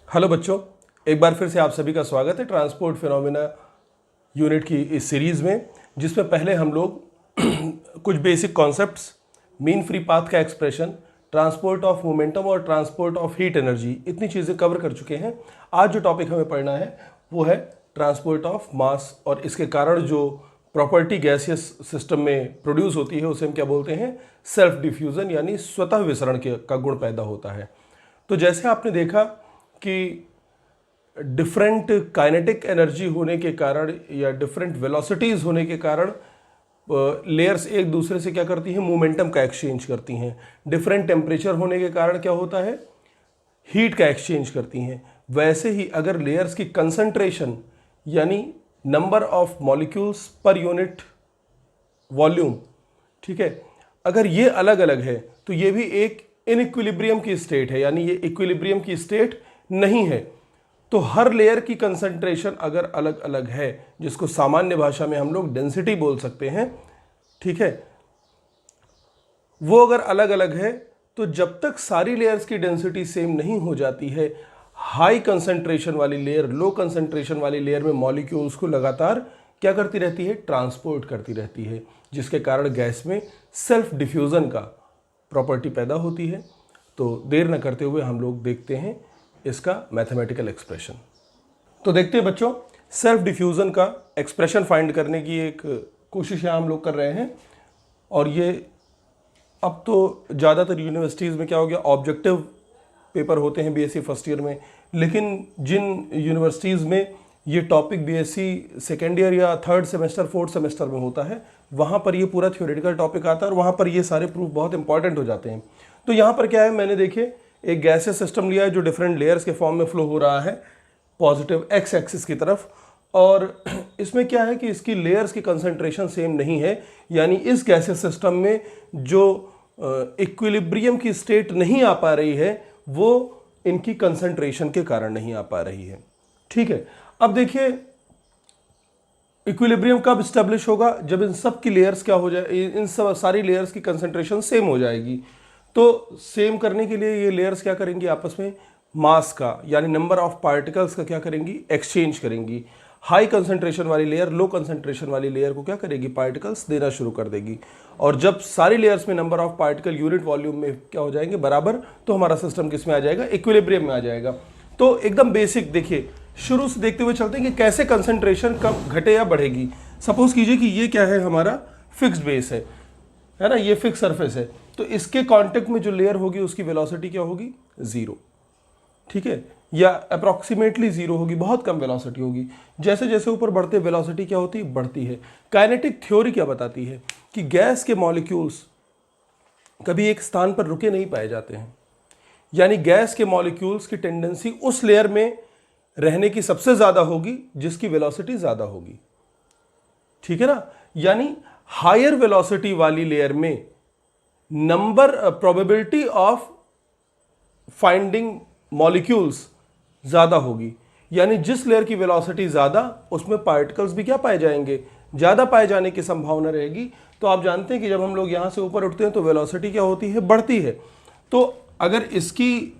Hello बच्चों, एक बार फिर से आप सभी का स्वागत है ट्रांसपोर्ट फिनोमेना यूनिट की इस सीरीज़ में, जिसमें पहले हम लोग कुछ basic concepts, mean free path का एक्सप्रेशन, ट्रांसपोर्ट ऑफ मोमेंटम और ट्रांसपोर्ट ऑफ हीट एनर्जी, इतनी चीज़ें कवर कर चुके हैं। आज जो टॉपिक हमें पढ़ना है वो है ट्रांसपोर्ट ऑफ मास, और इसके कारण जो प्रॉपर्टी गैसियस सिस्टम में प्रोड्यूस होती है उसे हम क्या बोलते हैं, सेल्फ डिफ्यूज़न, यानी स्वतः विसरण का गुण पैदा होता है। तो जैसे आपने देखा कि डिफरेंट काइनेटिक एनर्जी होने के कारण या डिफरेंट वेलोसिटीज़ होने के कारण लेयर्स एक दूसरे से क्या करती हैं, मोमेंटम का एक्सचेंज करती हैं। डिफरेंट टेम्परेचर होने के कारण क्या होता है, हीट का एक्सचेंज करती हैं। वैसे ही अगर लेयर्स की कंसंट्रेशन यानी number of molecules per unit volume, ठीक है, अगर ये अलग अलग है तो ये भी एक इनइक्विलिब्रियम की स्टेट है, यानी ये इक्विलिब्रियम की स्टेट नहीं है। तो हर लेयर की कंसंट्रेशन अगर अलग अलग है, जिसको सामान्य भाषा में हम लोग डेंसिटी बोल सकते हैं, ठीक है, वो अगर अलग अलग है तो जब तक सारी लेयर्स की डेंसिटी सेम नहीं हो जाती है, हाई कंसंट्रेशन वाली लेयर लो कंसंट्रेशन वाली लेयर में मॉलिक्यूल्स को लगातार क्या करती रहती है, ट्रांसपोर्ट करती रहती है, जिसके कारण गैस में सेल्फ डिफ्यूज़न का प्रॉपर्टी पैदा होती है। तो देर न करते हुए हम लोग देखते हैं इसका मैथमेटिकल एक्सप्रेशन। तो देखते हैं बच्चों, सेल्फ डिफ्यूज़न का एक्सप्रेशन फाइंड करने की एक कोशिश यहाँ हम लोग कर रहे हैं। और ये अब तो ज़्यादातर यूनिवर्सिटीज़ में क्या हो गया, ऑब्जेक्टिव पेपर होते हैं बीएससी फर्स्ट ईयर में, लेकिन जिन यूनिवर्सिटीज़ में ये टॉपिक बीएससी सेकेंड ईयर या थर्ड सेमेस्टर फोर्थ सेमेस्टर में होता है, वहाँ पर ये पूरा थ्योरेटिकल टॉपिक आता है और वहाँ पर ये सारे प्रूफ बहुत इंपॉर्टेंट हो जाते हैं। तो यहाँ पर क्या है, मैंने देखे एक गैसियस सिस्टम लिया है जो डिफरेंट लेयर्स के फॉर्म में फ्लो हो रहा है पॉजिटिव एक्स एक्सिस की तरफ, और इसमें क्या है कि इसकी लेयर्स की कंसंट्रेशन सेम नहीं है, यानी इस गैसियस सिस्टम में जो इक्विलिब्रियम की स्टेट नहीं आ पा रही है वो इनकी कंसंट्रेशन के कारण नहीं आ पा रही है। ठीक है, अब देखिए इक्विलिब्रियम कब स्टैब्लिश होगा, जब इन सब की लेयर्स क्या हो जाए, इन सब सारी लेयर्स की कंसंट्रेशन सेम हो जाएगी। तो सेम करने के लिए ये लेयर्स क्या करेंगी, आपस में मास का यानी नंबर ऑफ पार्टिकल्स का क्या करेंगी, एक्सचेंज करेंगी। हाई कंसंट्रेशन वाली लेयर लो कंसंट्रेशन वाली लेयर को क्या करेगी, पार्टिकल्स देना शुरू कर देगी। और जब सारी लेयर्स में number of particle unit volume में क्या हो जाएंगे, बराबर, तो हमारा सिस्टम किस में आ जाएगा, इक्विलिब्रियम में आ जाएगा। तो एकदम बेसिक देखिए, शुरू से देखते हुए चलते हैं कि कैसे कंसंट्रेशन कब घटे या बढ़ेगी। सपोज कीजिए कि ये क्या है, हमारा फिक्स्ड बेस है ना, ये फिक्स सरफेस है, तो इसके कांटेक्ट में जो लेयर होगी उसकी वेलोसिटी क्या होगी, जीरो, ठीक है, या अप्रॉक्सीमेटली जीरो होगी, बहुत कम वेलोसिटी होगी। जैसे जैसे ऊपर बढ़ते वेलोसिटी क्या होती है, बढ़ती है। काइनेटिक थ्योरी क्या बताती है कि गैस के मॉलिक्यूल्स कभी एक स्थान पर रुके नहीं पाए जाते हैं, यानी गैस के मॉलिक्यूल्स की टेंडेंसी उस लेयर में रहने की सबसे ज्यादा होगी जिसकी वेलोसिटी ज्यादा होगी, ठीक है ना। यानी हायर वेलोसिटी वाली लेयर में number probability of finding molecules ज्यादा होगी, यानी जिस लेयर की वेलोसिटी ज्यादा उसमें पार्टिकल्स भी क्या पाए जाएंगे, ज्यादा पाए जाने की संभावना रहेगी। तो आप जानते हैं कि जब हम लोग यहां से ऊपर उठते हैं तो वेलोसिटी क्या होती है, बढ़ती है। तो अगर इसकी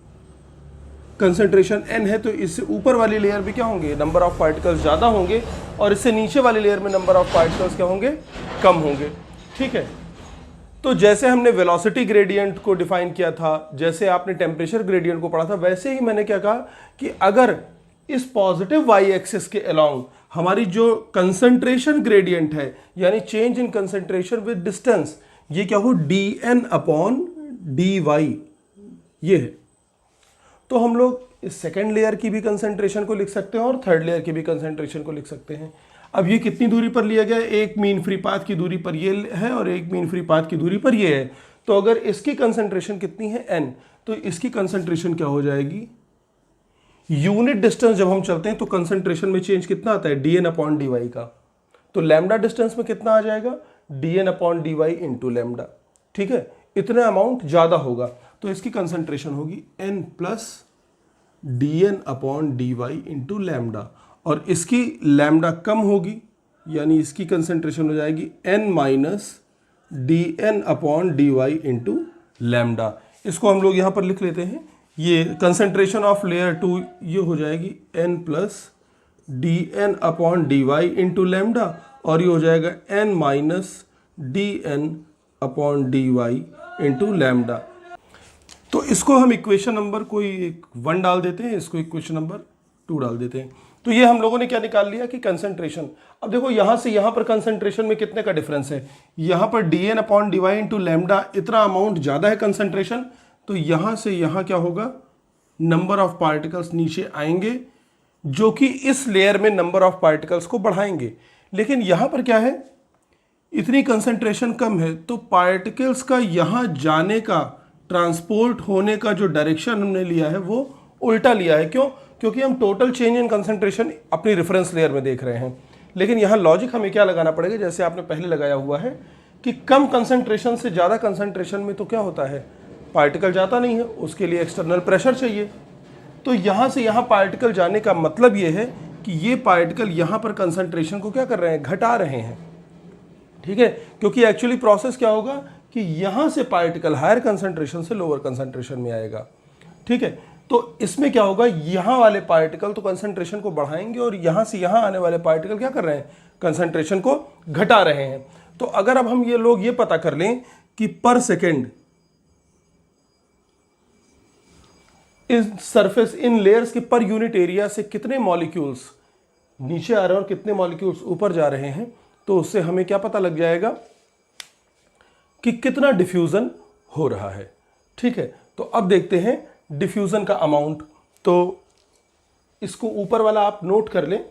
कंसंट्रेशन n है तो इससे ऊपर वाली लेयर भी क्या होंगे, नंबर ऑफ पार्टिकल्स ज़्यादा होंगे, और इससे नीचे वाली लेयर में नंबर ऑफ पार्टिकल्स क्या होंगे, कम होंगे, ठीक है। तो जैसे हमने वेलोसिटी ग्रेडियंट को डिफाइन किया था, जैसे आपने टेम्परेचर ग्रेडियंट को पढ़ा था, वैसे ही मैंने क्या कहा कि अगर इस पॉजिटिव वाई एक्सिस के अलोंग हमारी जो कंसंट्रेशन ग्रेडियंट है, यानी change in concentration with distance, ये क्या हो, dN/dy, ये है। तो हम लोग इस सेकेंड लेयर की भी कंसंट्रेशन को लिख सकते हैं और थर्ड लेयर की भी कंसंट्रेशन को लिख सकते हैं। अब ये कितनी दूरी पर लिया गया है, एक मीन फ्री पाथ की दूरी पर ये है और एक मीन फ्री पाथ की दूरी पर ये है। तो अगर इसकी कंसंट्रेशन कितनी है, n, तो इसकी कंसंट्रेशन क्या हो जाएगी, यूनिट डिस्टेंस जब हम चलते हैं तो कंसंट्रेशन में चेंज कितना आता है, dN/dy का। तो लैम्डा डिस्टेंस में कितना आ जाएगा, dN/dy इंटू लैम्डा, ठीक है, इतना अमाउंट ज्यादा होगा। तो इसकी कंसंट्रेशन होगी n plus dN/dy into lambda, और इसकी लैम्डा कम होगी, यानी इसकी कंसंट्रेशन हो जाएगी n minus dN/dy into lambda. इसको हम लोग यहां पर लिख लेते हैं, ये कंसंट्रेशन ऑफ लेयर 2 ये हो जाएगी n plus D N upon D y into lambda, और ये हो जाएगा n minus d N upon D y into lambda. तो इसको हम इक्वेशन नंबर कोई 1 डाल देते हैं, इसको इक्वेशन नंबर 2 डाल देते हैं। तो ये हम लोगों ने क्या निकाल लिया कि कंसंट्रेशन। अब देखो यहाँ से यहाँ पर कंसंट्रेशन में कितने का डिफरेंस है, यहाँ पर d N upon D y into lambda, इतना अमाउंट ज़्यादा है कंसंट्रेशन, तो यहाँ से यहाँ क्या होगा, नंबर ऑफ पार्टिकल्स नीचे आएंगे जो कि इस लेयर में नंबर ऑफ पार्टिकल्स को बढ़ाएंगे। लेकिन यहाँ पर क्या है, इतनी कंसंट्रेशन कम है, तो पार्टिकल्स का यहाँ जाने का, ट्रांसपोर्ट होने का जो डायरेक्शन हमने लिया है वो उल्टा लिया है। क्यों? क्योंकि हम टोटल चेंज इन कंसंट्रेशन अपनी रेफरेंस लेयर में देख रहे हैं। लेकिन यहाँ लॉजिक हमें क्या लगाना पड़ेगा, जैसे आपने पहले लगाया हुआ है कि कम कंसंट्रेशन से ज़्यादा कंसंट्रेशन में तो क्या होता है, पार्टिकल जाता नहीं है, उसके लिए एक्सटर्नल प्रेशर चाहिए। तो यहाँ से यहाँ पार्टिकल जाने का मतलब ये है कि ये पार्टिकल यहाँ पर कंसंट्रेशन को क्या कर रहे हैं, घटा रहे हैं। ठीक है, क्योंकि एक्चुअली प्रोसेस क्या होगा कि यहाँ से पार्टिकल हायर कंसंट्रेशन से लोअर कंसंट्रेशन में आएगा। ठीक है, तो इसमें क्या होगा, यहाँ वाले पार्टिकल तो कंसंट्रेशन को बढ़ाएंगे और यहाँ से यहाँ आने वाले पार्टिकल क्या कर रहे हैं, कंसंट्रेशन को घटा रहे हैं। तो अगर अब हम ये पता कर लें कि पर सेकेंड इस सरफेस, इन लेयर्स के पर यूनिट एरिया से कितने मॉलिक्यूल्स नीचे आ रहे हैं और कितने मॉलिक्यूल्स ऊपर जा रहे हैं, तो उससे हमें क्या पता लग जाएगा कि कितना डिफ्यूजन हो रहा है। ठीक है, तो अब देखते हैं डिफ्यूजन का अमाउंट। तो इसको ऊपर वाला आप नोट कर लें,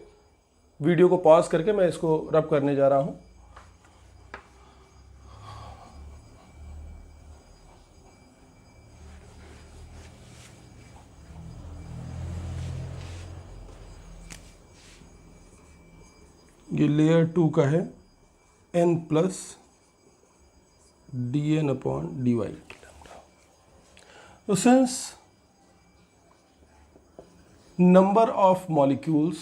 वीडियो को पॉज करके मैं इसको रब करने जा रहा हूं। ये लेयर 2 का है n plus D N upon D Y. तो since number of molecules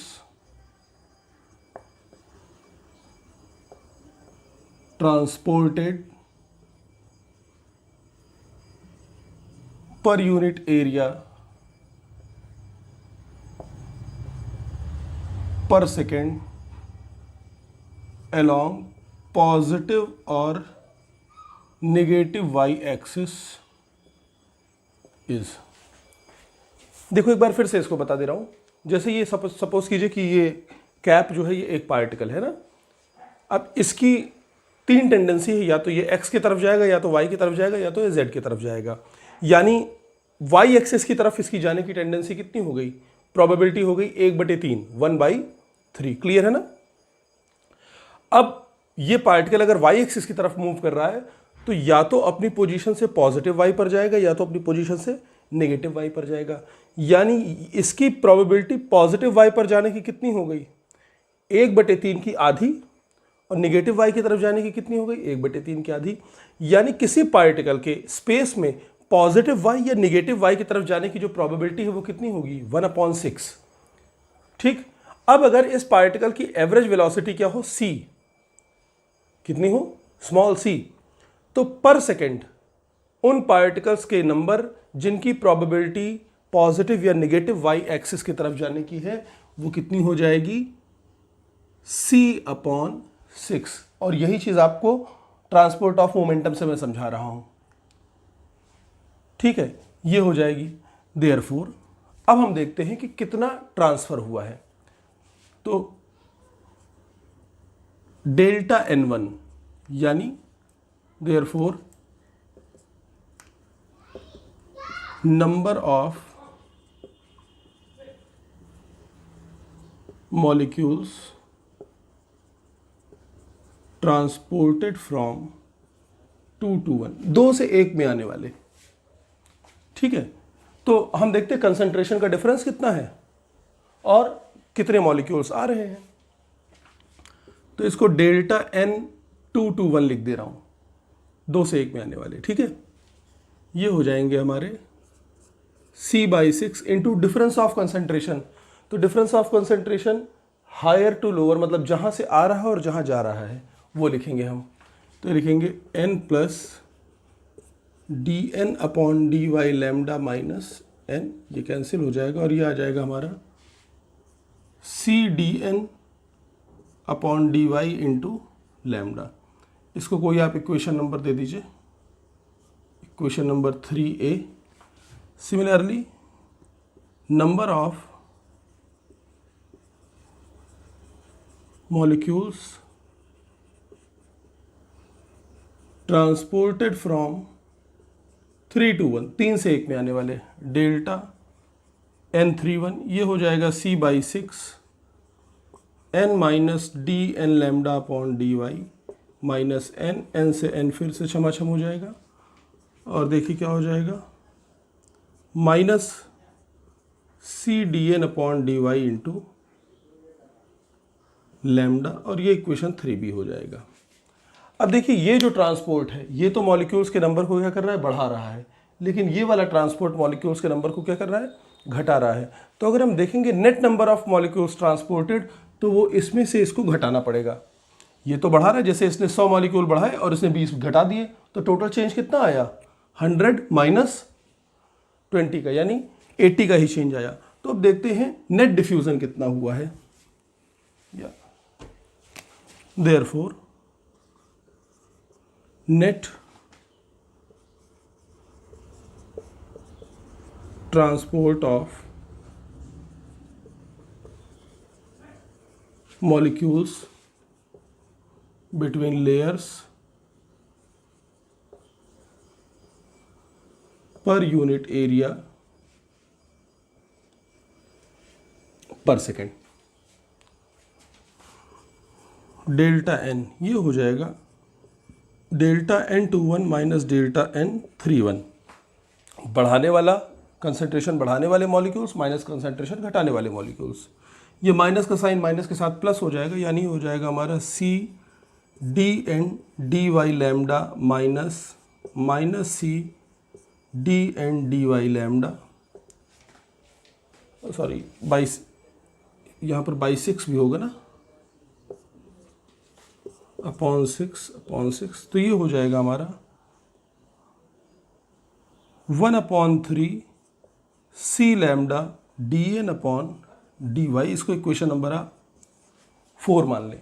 transported per unit area per second along positive और नेगेटिव वाई एक्सिस इज। देखो एक बार फिर से इसको बता दे रहा हूं। जैसे ये सपोज कीजिए कि ये कैप जो है ये एक पार्टिकल है ना। अब इसकी 3 टेंडेंसी है, या तो ये एक्स की तरफ जाएगा, या तो वाई की तरफ जाएगा, या तो ये जेड की तरफ जाएगा। यानी वाई एक्सिस की तरफ इसकी जाने की टेंडेंसी कितनी हो गई, प्रोबेबिलिटी हो गई 1/3, 1/3। क्लियर है ना। अब ये पार्टिकल अगर वाई एक्सिस की तरफ मूव कर रहा है तो या तो अपनी पोजीशन से पॉजिटिव वाई पर जाएगा, या तो अपनी पोजीशन से नेगेटिव वाई पर जाएगा। यानी इसकी प्रोबेबिलिटी पॉजिटिव वाई पर जाने की कितनी हो गई, 1/3 की आधी, और नेगेटिव वाई की तरफ जाने की कितनी हो गई, 1/3 की आधी। यानी किसी पार्टिकल के स्पेस में पॉजिटिव वाई या नेगेटिव वाई की तरफ जाने की जो प्रोबेबिलिटी है वो कितनी होगी, 1/6। ठीक, अब अगर इस पार्टिकल की एवरेज वेलोसिटी क्या हो, c, कितनी हो, स्मॉल c, तो पर सेकेंड उन पार्टिकल्स के नंबर जिनकी प्रोबेबिलिटी पॉजिटिव या नेगेटिव वाई एक्सिस की तरफ जाने की है वो कितनी हो जाएगी, c/6। और यही चीज आपको ट्रांसपोर्ट ऑफ मोमेंटम से मैं समझा रहा हूं। ठीक है, ये हो जाएगी। देयरफॉर अब हम देखते हैं कि कितना ट्रांसफर हुआ है। तो डेल्टा n1 यानी therefore number of molecules transported from 2 to 1, 2 से 1 में आने वाले। ठीक है, तो हम देखते हैं कंसंट्रेशन का डिफरेंस कितना है और कितने मॉलिक्यूल्स आ रहे हैं। तो इसको डेल्टा n 2 to 1 लिख दे रहा हूं, 2 से 1 में आने वाले। ठीक है, ये हो जाएंगे हमारे c/6 into difference of concentration. तो difference of concentration higher to lower, मतलब जहां से आ रहा है और जहां जा रहा है वो लिखेंगे हम। तो लिखेंगे n plus D N upon D y lambda minus n, ये कैंसिल हो जाएगा और ये आ जाएगा हमारा c d N upon D y into lambda. इसको कोई आप इक्वेशन नंबर दे दीजिए, equation number 3A। Similarly number of molecules transported from 3 to 1, 3 से 1 में आने वाले, डेल्टा n31, ये हो जाएगा C/6 n minus d n lambda upon D y minus n से n फिर से छमाछम हो जाएगा, और देखिए क्या हो जाएगा, minus c d N upon D y into lambda, और ये इक्वेशन 3B हो जाएगा। अब देखिए ये जो ट्रांसपोर्ट है ये तो मॉलिक्यूल्स के नंबर को क्या कर रहा है, बढ़ा रहा है, लेकिन ये वाला ट्रांसपोर्ट मॉलिक्यूल्स के नंबर को क्या कर रहा है, घटा रहा है। तो अगर हम देखेंगे net number of molecules transported, तो वो इसमें से इसको घटाना पड़ेगा। ये तो बढ़ा रहा है, जैसे इसने 100 मॉलिक्यूल बढ़ाए और इसने 20 घटा दिए, तो टोटल चेंज कितना आया, 100 माइनस 20 का, यानी 80 का ही चेंज आया। तो अब देखते हैं नेट डिफ्यूजन कितना हुआ है। Therefore net transport of molecules between layers per unit area per second, delta n ये हो जाएगा delta n21 minus delta n31, बढ़ाने वाला कंसंट्रेशन बढ़ाने वाले मॉलिक्यूल्स माइनस कंसंट्रेशन घटाने वाले मॉलिक्यूल्स। ये माइनस का साइन माइनस के साथ प्लस हो जाएगा, यानी हो जाएगा हमारा c d n d y lambda minus minus c d n d y lambda, sorry बाईस, यहाँ पर बाई 6 भी होगा ना, अपॉन 6, तो ये हो जाएगा हमारा 1/3 C lambda D N upon D Y, इसको इक्वेशन नंबर 4 मान लें।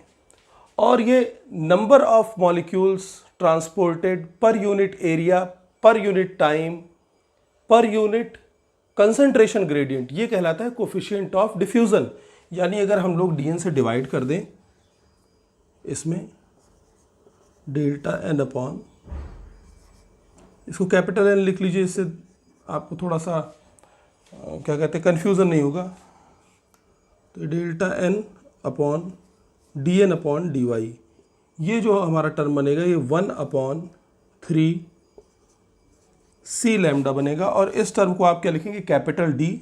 और ये number of molecules transported per unit area per unit time per unit concentration gradient, ये कहलाता है कोफिशिएंट ऑफ डिफ्यूजन। यानी अगर हम लोग डी एन से डिवाइड कर दें, इसमें डेल्टा एन अपॉन, इसको कैपिटल एन लिख लीजिए, इससे आपको थोड़ा सा क्या कहते हैं कन्फ्यूज़न नहीं होगा। तो delta n upon d N upon D y, ये जो हमारा टर्म बनेगा ये 1/3 सी लैम्डा बनेगा, और इस टर्म को आप क्या लिखेंगे, कैपिटल डी,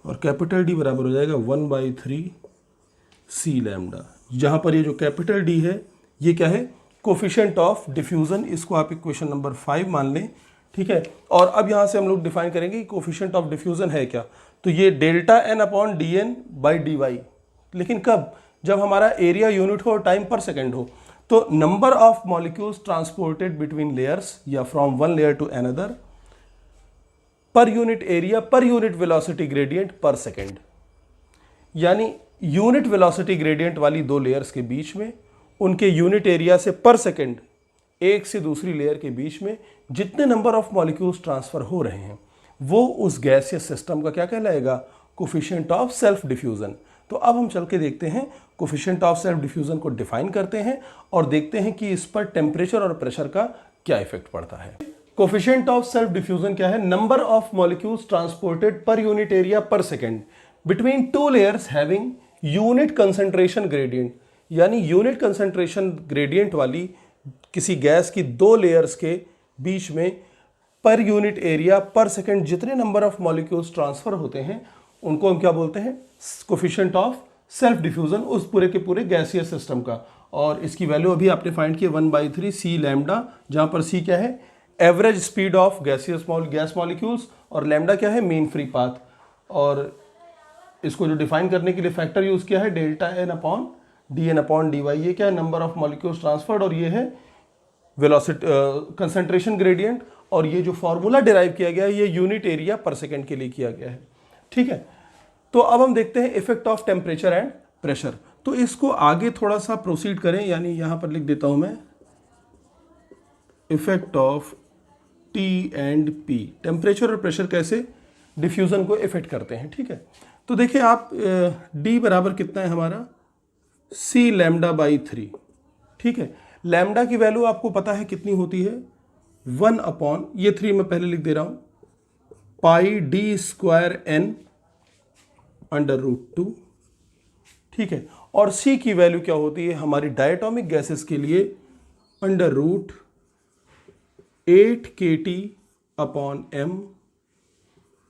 और कैपिटल डी बराबर हो जाएगा 1/3 सी लैम्डा। जहाँ पर ये जो कैपिटल डी है ये क्या है, कोफिशिएंट ऑफ डिफ्यूजन, इसको आप इक्वेशन नंबर 5 मान लें, ठीक है। और अब यहाँ से हम लोग डिफाइन करेंगे कि कोफिशिएंट ऑफ डिफ्यूजन है क्या। तो ये delta n upon d n by d y, लेकिन कब, जब हमारा एरिया यूनिट हो और टाइम पर सेकेंड हो। तो number of molecules transported between layers या from one layer to another per unit area per unit velocity gradient per second, यानी यूनिट वेलोसिटी ग्रेडियंट वाली दो लेयर्स के बीच में उनके यूनिट एरिया से पर सेकेंड एक से दूसरी लेयर के बीच में जितने नंबर ऑफ मॉलिक्यूल्स ट्रांसफर हो रहे हैं वो उस गैसियस सिस्टम का क्या कहलाएगा, कोफिशिएंट ऑफ सेल्फ डिफ्यूजन। तो अब हम चल के देखते हैं, कोफिशिएंट ऑफ सेल्फ डिफ्यूजन को डिफाइन करते हैं और देखते हैं कि इस पर टेम्परेचर और प्रेशर का क्या इफेक्ट पड़ता है। कोफिशिएंट ऑफ सेल्फ डिफ्यूजन क्या है, number of molecules transported per unit area per second between two layers having unit concentration gradient, यानी यूनिट कंसंट्रेशन ग्रेडियंट वाली किसी गैस की दो लेयर्स के बीच में पर यूनिट एरिया पर सेकेंड जितने नंबर ऑफ मॉलिक्यूल्स ट्रांसफर होते हैं उनको हम क्या बोलते हैं, कोफिशिएंट ऑफ सेल्फ डिफ्यूजन उस पूरे के पूरे गैसियस सिस्टम का। और इसकी वैल्यू अभी आपने फाइंड की 1/3 सी लैम्डा, जहां पर सी क्या है, average speed of gas molecules, और लैम्डा क्या है, मीन फ्री पाथ। और इसको जो डिफाइन करने के लिए फैक्टर यूज किया है delta n upon d N upon D y, ये क्या है, नंबर ऑफ मॉलिक्यूल्स ट्रांसफर्ड, और ये है वेलोसिटी कंसंट्रेशन ग्रेडियंट। और ये जो फॉर्मूला डिराइव किया गया है ये यूनिट एरिया पर सेकेंड के लिए किया गया है। ठीक है, तो अब हम देखते हैं effect of temperature and pressure. तो इसको आगे थोड़ा सा प्रोसीड करें, यानी यहां पर लिख देता हूं मैं effect of T and P, temperature और प्रेशर कैसे डिफ्यूजन को इफेक्ट करते हैं। ठीक है, तो देखिए आप डी बराबर कितना है हमारा सी लैम्डा बाई 3। ठीक है, लैम्डा की वैल्यू आपको पता है कितनी होती है 1 अपॉन, ये 3 मैं पहले लिख दे रहा हूं, pi D square N under root 2। ठीक है, और सी की वैल्यू क्या होती है हमारी डायटोमिक गैसेस के लिए under root 8 kT upon m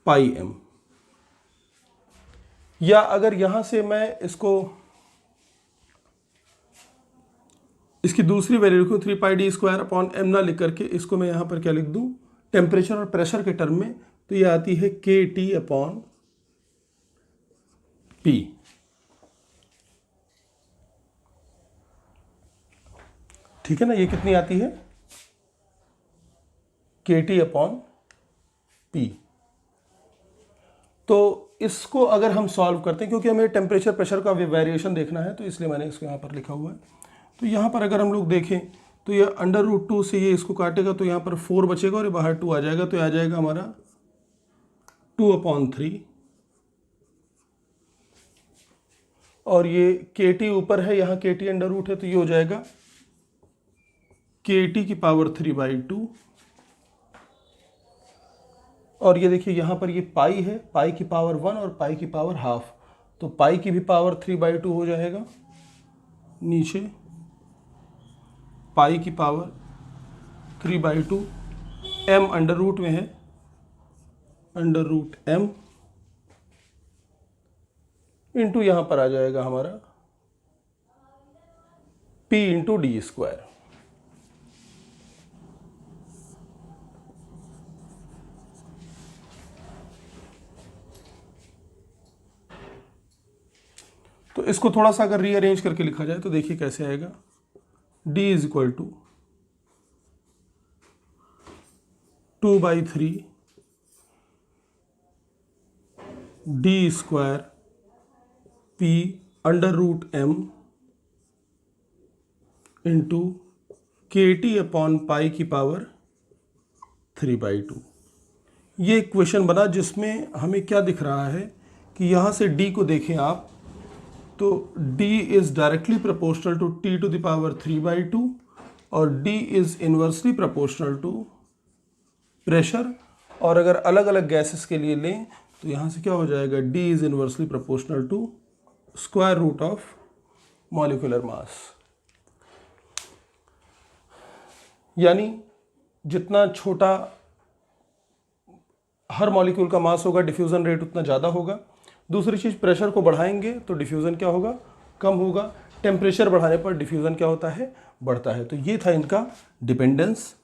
pi m। या अगर यहां से मैं इसकी दूसरी वैल्यू लिखूं 3 पाई डी स्क्वायर अपॉन m ना लिख करके इसको मैं यहां पर क्या लिख दूं टेम्परेचर और प्रेशर के टर्म में, तो ये आती है kT अपॉन p। ठीक है ना, ये कितनी आती है kT अपॉन p। तो इसको अगर हम सॉल्व करते हैं, क्योंकि हमें टेम्परेचर प्रेशर का वेरिएशन देखना है, तो इसलिए मैंने इसको यहाँ पर लिखा हुआ है। तो यहाँ पर अगर हम लोग देखें तो ये अंडर रूट 2 से ये इसको काटेगा तो यहाँ पर 4 बचेगा और ये बाहर 2 आ जाएगा, तो आ जाएगा हमारा 2 अपॉन 3। और ये kT ऊपर है, यहाँ kT अंडर रूट है, तो ये हो जाएगा kT की पावर 3/2। और ये देखिए यहाँ पर ये पाई है, पाई की पावर 1 और पाई की पावर हाफ, तो पाई की भी पावर 3/2 हो जाएगा। नीचे पाई की पावर 3/2, m अंडर रूट में है, अंडर रूट m इंटू यहाँ पर आ जाएगा हमारा p इंटू डी स्क्वायर। तो इसको थोड़ा सा अगर रीअरेंज करके लिखा जाए तो देखिए कैसे आएगा, d is equal to 2/3 d square p under root m into kT upon pi की पावर 3/2। ये इक्वेशन बना जिसमें हमें क्या दिख रहा है कि यहाँ से d को देखें आप, तो d is directly proportional to t to the power 3/2 और d is inversely proportional to pressure. और अगर अलग अलग गैसेस के लिए लें तो यहाँ से क्या हो जाएगा, d is inversely proportional to square root of molecular mass. यानी जितना छोटा हर मॉलिक्यूल का मास होगा डिफ्यूजन रेट उतना ज़्यादा होगा। दूसरी चीज़, प्रेशर को बढ़ाएंगे तो डिफ्यूज़न क्या होगा, कम होगा। टेम्परेचर बढ़ाने पर डिफ्यूज़न क्या होता है, बढ़ता है। तो ये था इनका डिपेंडेंस।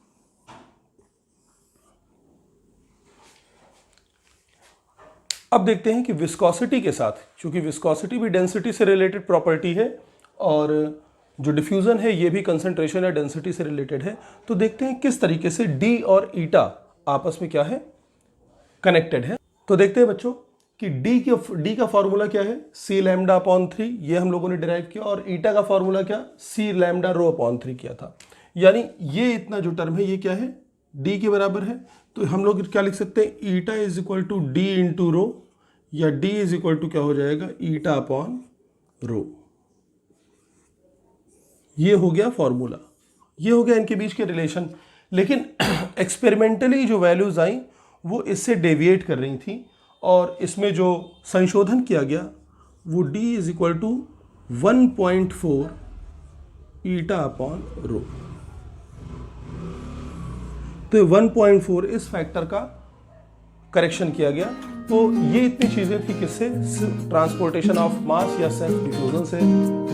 अब देखते हैं कि विस्कोसिटी के साथ, क्योंकि विस्कोसिटी भी डेंसिटी से रिलेटेड प्रॉपर्टी है और जो डिफ्यूज़न है ये भी कंसंट्रेशन या डेंसिटी से रिलेटेड है, तो देखते हैं किस तरीके से डी और ईटा आपस में क्या है, कनेक्टेड है। तो देखते हैं बच्चों कि डी का फॉर्मूला क्या है, सी लैम्डा अपॉन 3, ये हम लोगों ने डिराइव किया, और ईटा का फॉर्मूला क्या, सी लैम्डा रो अपॉन 3 किया था। यानी ये इतना जो टर्म है ये क्या है, डी के बराबर है। तो हम लोग क्या लिख सकते हैं, eta is equal to d into rho, या डी इज इक्वल टू क्या हो जाएगा, ईटा अपॉन रो। ये हो गया फॉर्मूला, ये हो गया इनके बीच के रिलेशन। लेकिन एक्सपेरिमेंटली जो वैल्यूज आई वो इससे डेविएट कर रही थी, और इसमें जो संशोधन किया गया वो d is equal to 1.4 eta upon rho. तो 1.4 इस फैक्टर का करेक्शन किया गया। तो ये इतनी चीज़ें थी किससे, ट्रांसपोर्टेशन ऑफ मास या सेल्फ डिफ्यूजन से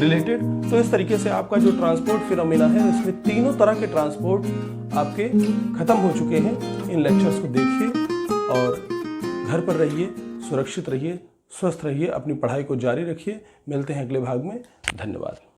रिलेटेड। तो इस तरीके से आपका जो ट्रांसपोर्ट फिनोमेना है इसमें तीनों तरह के ट्रांसपोर्ट आपके खत्म हो चुके हैं। इन लेक्चर्स को देखिए और घर पर रहिए, सुरक्षित रहिए, स्वस्थ रहिए, अपनी पढ़ाई को जारी रखिए। मिलते हैं अगले भाग में। धन्यवाद।